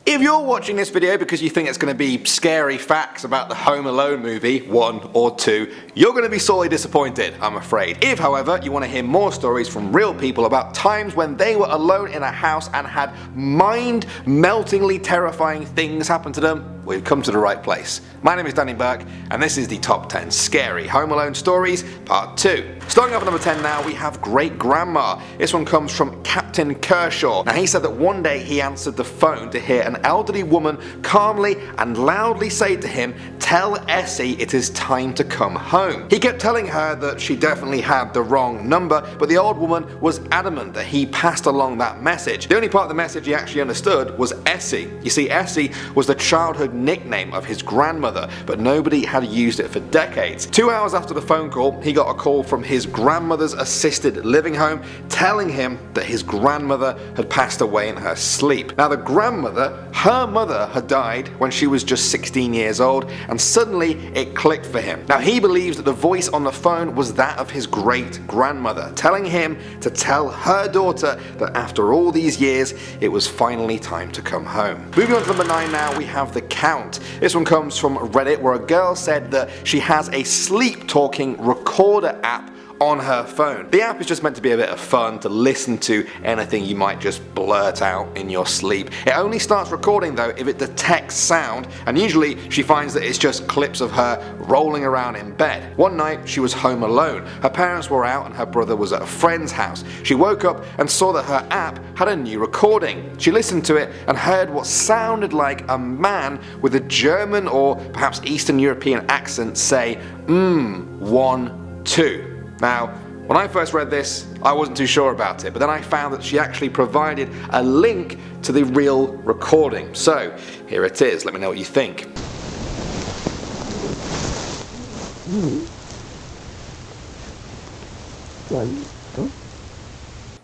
If you're watching this video because you think it's going to be scary facts about the Home Alone movie 1 or 2, you're going to be sorely disappointed, I'm afraid. If, however, you want to hear more stories from real people about times when they were alone in a house and had mind-meltingly terrifying things happen to them, we've come to the right place. My name is Danny Burke, and this is the Top 10 Scary Home Alone Stories Part 2. Starting off at number 10 now, we have Great Grandma. This one comes from Captain Kershaw. Now, he said that one day he answered the phone to hear an elderly woman calmly and loudly say to him, "Tell Essie it is time to come home." He kept telling her that she definitely had the wrong number, but the old woman was adamant that he passed along that message. The only part of the message he actually understood was Essie. You see, Essie was the childhood nickname of his grandmother, but nobody had used it for decades. 2 hours after the phone call, he got a call from his grandmother's assisted living home telling him that his grandmother had passed away in her sleep. Now, the grandmother, her mother, had died when she was just 16 years old, and suddenly it clicked for him. Now, he believes that the voice on the phone was that of his great grandmother, telling him to tell her daughter that after all these years, it was finally time to come home. Moving on to number 9 now, we have The Count. This one comes from Reddit, where a girl said that she has a sleep talking recorder app on her phone. The app is just meant to be a bit of fun, to listen to anything you might just blurt out in your sleep. It only starts recording though if it detects sound, and usually she finds that it's just clips of her rolling around in bed. One night she was home alone. Her parents were out and her brother was at a friend's house. She woke up and saw that her app had a new recording. She listened to it and heard what sounded like a man with a German or perhaps Eastern European accent say, 1, 2. Now, when I first read this, I wasn't too sure about it, but then I found that she actually provided a link to the real recording. So, here it is. Let me know what you think.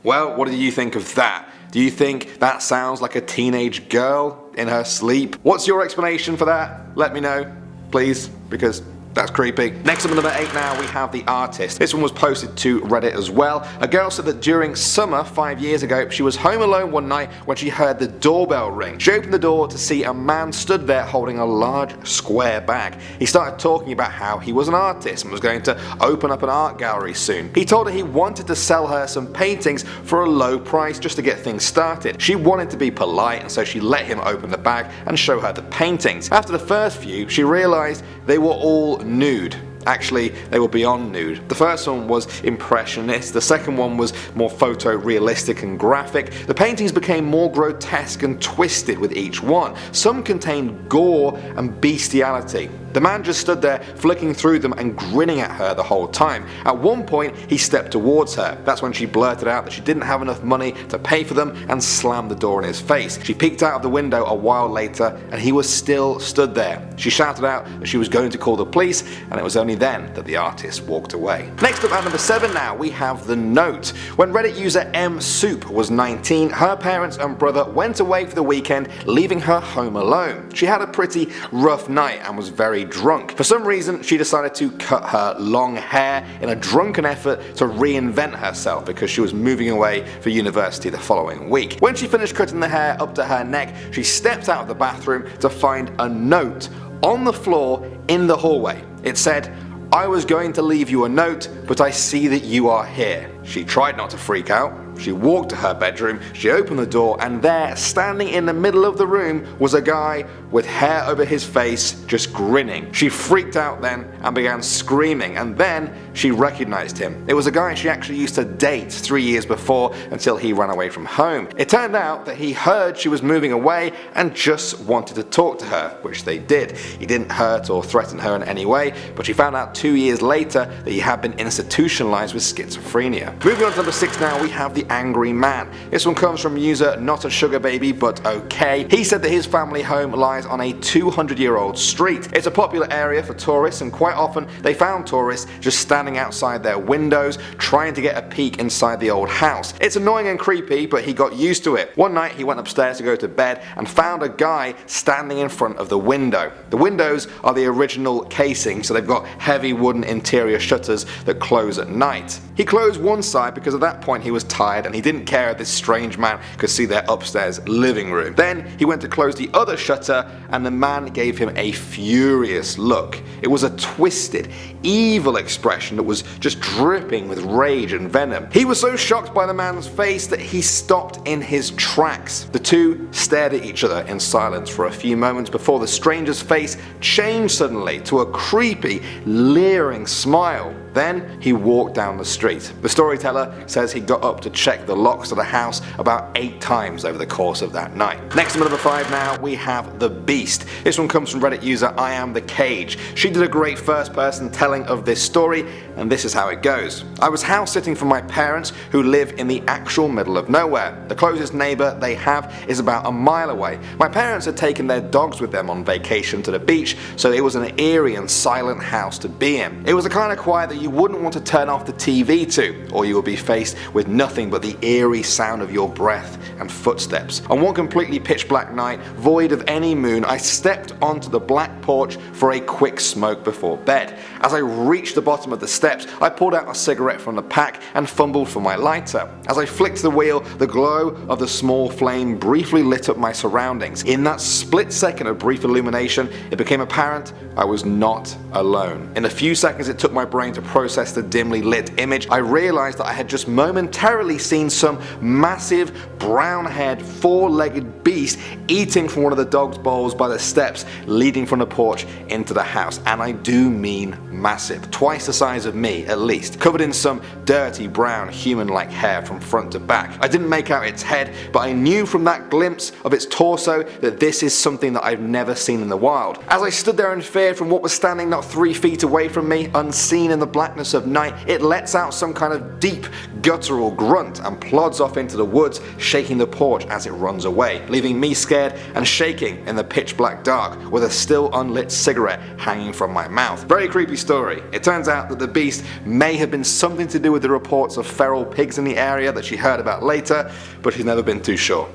Well, what do you think of that? Do you think that sounds like a teenage girl in her sleep? What's your explanation for that? Let me know, please, because that's creepy. Next up at number 8 now, we have The Artist. This one was posted to Reddit as well. A girl said that during summer 5 years ago, she was home alone one night when she heard the doorbell ring. She opened the door to see a man stood there holding a large square bag. He started talking about how he was an artist and was going to open up an art gallery soon. He told her he wanted to sell her some paintings for a low price just to get things started. She wanted to be polite, and so she let him open the bag and show her the paintings. After the first few, she realized they were all nude. Actually, they were beyond nude. The first one was impressionist, the second one was more photorealistic and graphic. The paintings became more grotesque and twisted with each one. Some contained gore and bestiality. The man just stood there flicking through them and grinning at her the whole time. At one point, he stepped towards her. That's when she blurted out that she didn't have enough money to pay for them and slammed the door in his face. She peeked out of the window a while later and he was still stood there. She shouted out that she was going to call the police, and it was only then that the artist walked away. Next up at number 7 now, we have The Note. When Reddit user M Soup was 19, her parents and brother went away for the weekend, leaving her home alone. She had a pretty rough night and was very drunk. For some reason, she decided to cut her long hair in a drunken effort to reinvent herself because she was moving away for university the following week. When she finished cutting the hair up to her neck, she stepped out of the bathroom to find a note on the floor in the hallway. It said, "I was going to leave you a note, but I see that you are here." She tried not to freak out. She walked to her bedroom, she opened the door, and there, standing in the middle of the room, was a guy with hair over his face, just grinning. She freaked out then and began screaming, and then she recognized him. It was a guy she actually used to date 3 years before until he ran away from home. It turned out that he heard she was moving away and just wanted to talk to her, which they did. He didn't hurt or threaten her in any way, but she found out 2 years later that he had been institutionalized with schizophrenia. Moving on to number 6 now, we have The Angry Man. This one comes from user Not a Sugar Baby But Okay. He said that his family home lies on a 200-year-old street. It's a popular area for tourists, and quite often they found tourists just standing outside their windows trying to get a peek inside the old house. It's annoying and creepy, but he got used to it. One night he went upstairs to go to bed and found a guy standing in front of the window. The windows are the original casing, so they've got heavy wooden interior shutters that close at night. He closed one side because at that point he was tired tired and he didn't care if this strange man could see their upstairs living room. Then he went to close the other shutter and the man gave him a furious look. It was a twisted, evil expression that was just dripping with rage and venom. He was so shocked by the man's face that he stopped in his tracks. The two stared at each other in silence for a few moments before the stranger's face changed suddenly to a creepy, leering smile. Then he walked down the street. The storyteller says he got up to check the locks of the house about 8 times over the course of that night. Next to number 5 now, we have The Beast. This one comes from Reddit user I Am The Cage. She did a great first person telling of this story, and this is how it goes. I was house sitting for my parents who live in the actual middle of nowhere. The closest neighbour they have is about a mile away. My parents had taken their dogs with them on vacation to the beach, so it was an eerie and silent house to be in. It was the kind of quiet that you wouldn't want to turn off the TV to, or you would be faced with nothing but the eerie sound of your breath and footsteps. On one completely pitch black night, void of any moon, I stepped onto the black porch for a quick smoke before bed. As I reached the bottom of the steps, I pulled out a cigarette from the pack and fumbled for my lighter. As I flicked the wheel, the glow of the small flame briefly lit up my surroundings. In that split second of brief illumination, it became apparent I was not alone. In the few seconds it took my brain to process the dimly lit image, I realized that I had just momentarily seen some massive, brown-haired, four-legged beast eating from one of the dog's bowls by the steps leading from the porch into the house. And I do mean massive. Twice the size of me, at least. Covered in some dirty, brown, human-like hair from front to back. I didn't make out its head, but I knew from that glimpse of its torso that this is something that I've never seen in the wild. As I stood there in fear from what was standing not 3 feet away from me, unseen in the blackness of night, it lets out some kind of deep, guttural grunt and plods off into the woods, shaking the porch as it runs away, leaving me scared and shaking in the pitch black dark with a still unlit cigarette hanging from my mouth. Very creepy story. It turns out that the beast may have been something to do with the reports of feral pigs in the area that she heard about later, but she's never been too sure.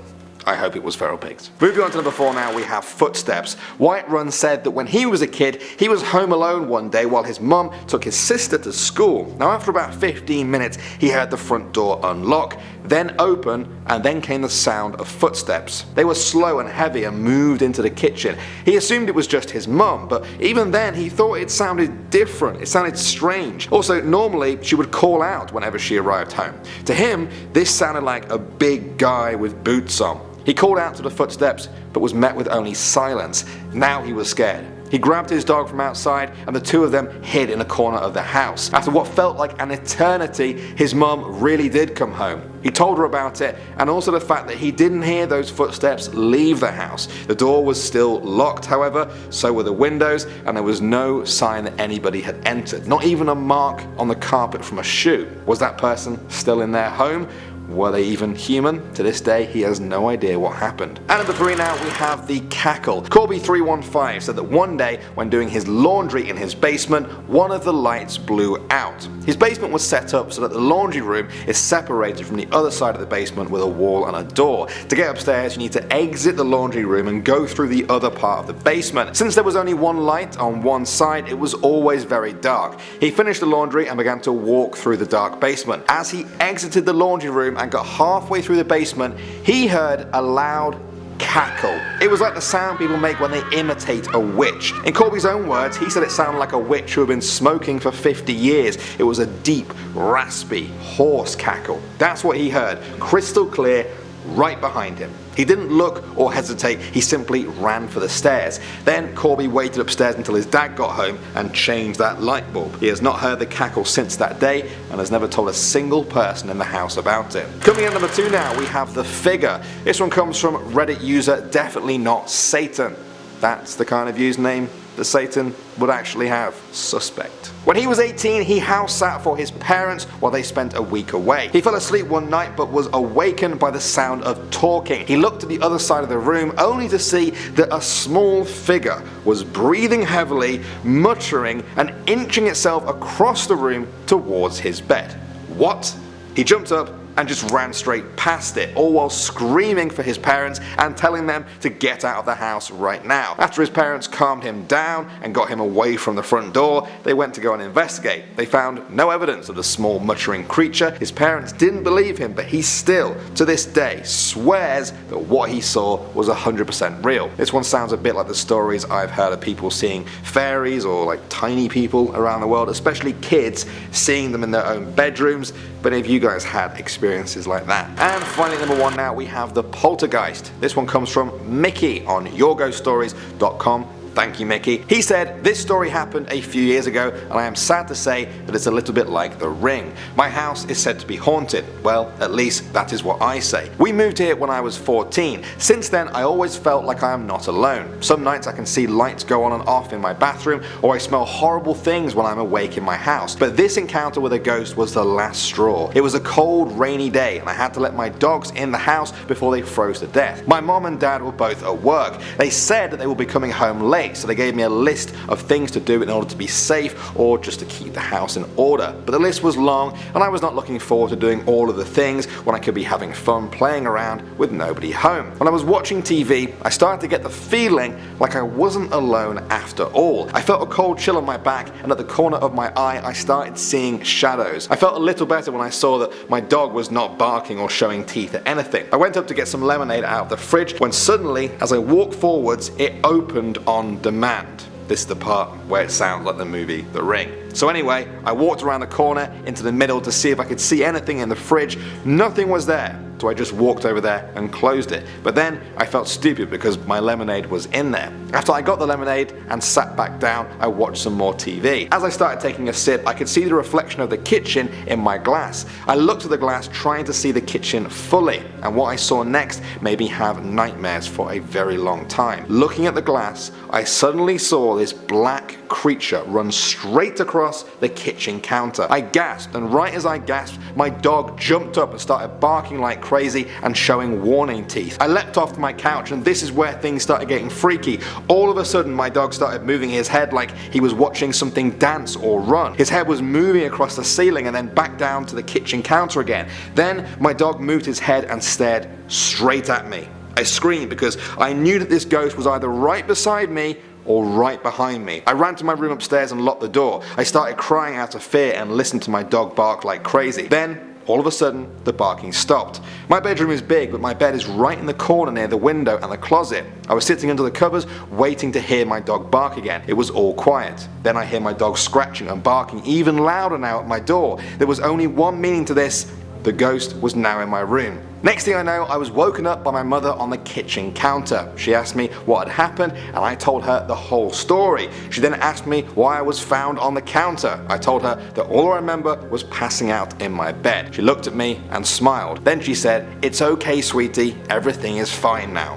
I hope it was feral pigs. Moving on to number 4 now, we have footsteps. Whiterun said that when he was a kid, he was home alone one day while his mum took his sister to school. Now after about 15 minutes, he heard the front door unlock, then open, and then came the sound of footsteps. They were slow and heavy and moved into the kitchen. He assumed it was just his mum, but even then he thought it sounded different. It sounded strange. Also, normally she would call out whenever she arrived home. To him, this sounded like a big guy with boots on. He called out to the footsteps, but was met with only silence. Now he was scared. He grabbed his dog from outside and the two of them hid in a corner of the house. After what felt like an eternity, his mum really did come home. He told her about it and also the fact that he didn't hear those footsteps leave the house. The door was still locked, however, so were the windows, and there was no sign that anybody had entered. Not even a mark on the carpet from a shoe. Was that person still in their home? Were they even human? To this day, he has no idea what happened. And number 3 now, we have the cackle. Corby315 said that one day, when doing his laundry in his basement, one of the lights blew out. His basement was set up so that the laundry room is separated from the other side of the basement with a wall and a door. To get upstairs, you need to exit the laundry room and go through the other part of the basement. Since there was only one light on one side, it was always very dark. He finished the laundry and began to walk through the dark basement. As he exited the laundry room and got halfway through the basement, he heard a loud cackle. It was like the sound people make when they imitate a witch. In Corby's own words, he said it sounded like a witch who had been smoking for 50 years. It was a deep, raspy, hoarse cackle. That's what he heard, crystal clear, right behind him. He didn't look or hesitate, he simply ran for the stairs. Then Corby waited upstairs until his dad got home and changed that light bulb. He has not heard the cackle since that day and has never told a single person in the house about it. Coming in number 2 now, we have the figure. This one comes from Reddit user Definitely Not Satan. That's the kind of username that Satan would actually have. Suspect. When he was 18, he house sat for his parents while they spent a week away. He fell asleep one night but was awakened by the sound of talking. He looked to the other side of the room only to see that a small figure was breathing heavily, muttering and inching itself across the room towards his bed. What? He jumped up and just ran straight past it, all while screaming for his parents and telling them to get out of the house right now. After his parents calmed him down and got him away from the front door, they went to go and investigate. They found no evidence of the small muttering creature. His parents didn't believe him, but he still, to this day, swears that what he saw was 100% real. This one sounds a bit like the stories I've heard of people seeing fairies or like tiny people around the world, especially kids seeing them in their own bedrooms. But have you guys had experiences like that? And finally, number 1 now, we have the poltergeist. This one comes from Mickey on yourghoststories.com. Thank you, Mickey. He said, "This story happened a few years ago, and I am sad to say that it's a little bit like The Ring. My house is said to be haunted. Well, at least that is what I say. We moved here when I was 14. Since then, I always felt like I am not alone. Some nights I can see lights go on and off in my bathroom, or I smell horrible things when I'm awake in my house. But this encounter with a ghost was the last straw. It was a cold, rainy day, and I had to let my dogs in the house before they froze to death. My mom and dad were both at work. They said that they would be coming home late, so they gave me a list of things to do in order to be safe or just to keep the house in order. But the list was long, and I was not looking forward to doing all of the things when I could be having fun playing around with nobody home. When I was watching TV, I started to get the feeling like I wasn't alone after all. I felt a cold chill on my back, and at the corner of my eye I started seeing shadows. I felt a little better when I saw that my dog was not barking or showing teeth at anything. I went up to get some lemonade out of the fridge when suddenly, as I walked forwards, it opened on demand." This is the part where it sounds like the movie The Ring. So anyway, I walked around the corner into the middle to see if I could see anything in the fridge. Nothing was there, so I just walked over there and closed it. But then I felt stupid because my lemonade was in there. After I got the lemonade and sat back down, I watched some more TV. As I started taking a sip, I could see the reflection of the kitchen in my glass. I looked at the glass trying to see the kitchen fully, and what I saw next made me have nightmares for a very long time. Looking at the glass, I suddenly saw this black creature run straight across the kitchen counter. I gasped, and right as I gasped, my dog jumped up and started barking like crazy and showing warning teeth. I leapt off my couch, and this is where things started getting freaky. All of a sudden, my dog started moving his head like he was watching something dance or run. His head was moving across the ceiling and then back down to the kitchen counter again. Then my dog moved his head and stared straight at me. I screamed because I knew that this ghost was either right beside me or right behind me. I ran to my room upstairs and locked the door. I started crying out of fear and listened to my dog bark like crazy. Then, all of a sudden, the barking stopped. My bedroom is big, but my bed is right in the corner near the window and the closet. I was sitting under the covers waiting to hear my dog bark again. It was all quiet. Then I hear my dog scratching and barking even louder now at my door. There was only one meaning to this: the ghost was now in my room. Next thing I know, I was woken up by my mother on the kitchen counter. She asked me what had happened, and I told her the whole story. She then asked me why I was found on the counter. I told her that all I remember was passing out in my bed. She looked at me and smiled. Then she said, "It's okay, sweetie, everything is fine now."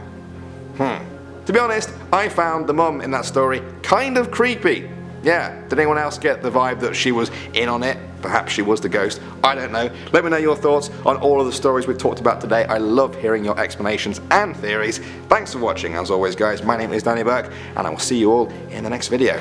To be honest, I found the mum in that story kind of creepy. Yeah, did anyone else get the vibe that she was in on it? Perhaps she was the ghost. I don't know. Let me know your thoughts on all of the stories we've talked about today. I love hearing your explanations and theories. Thanks for watching. As always, guys, my name is Danny Burke, and I will see you all in the next video.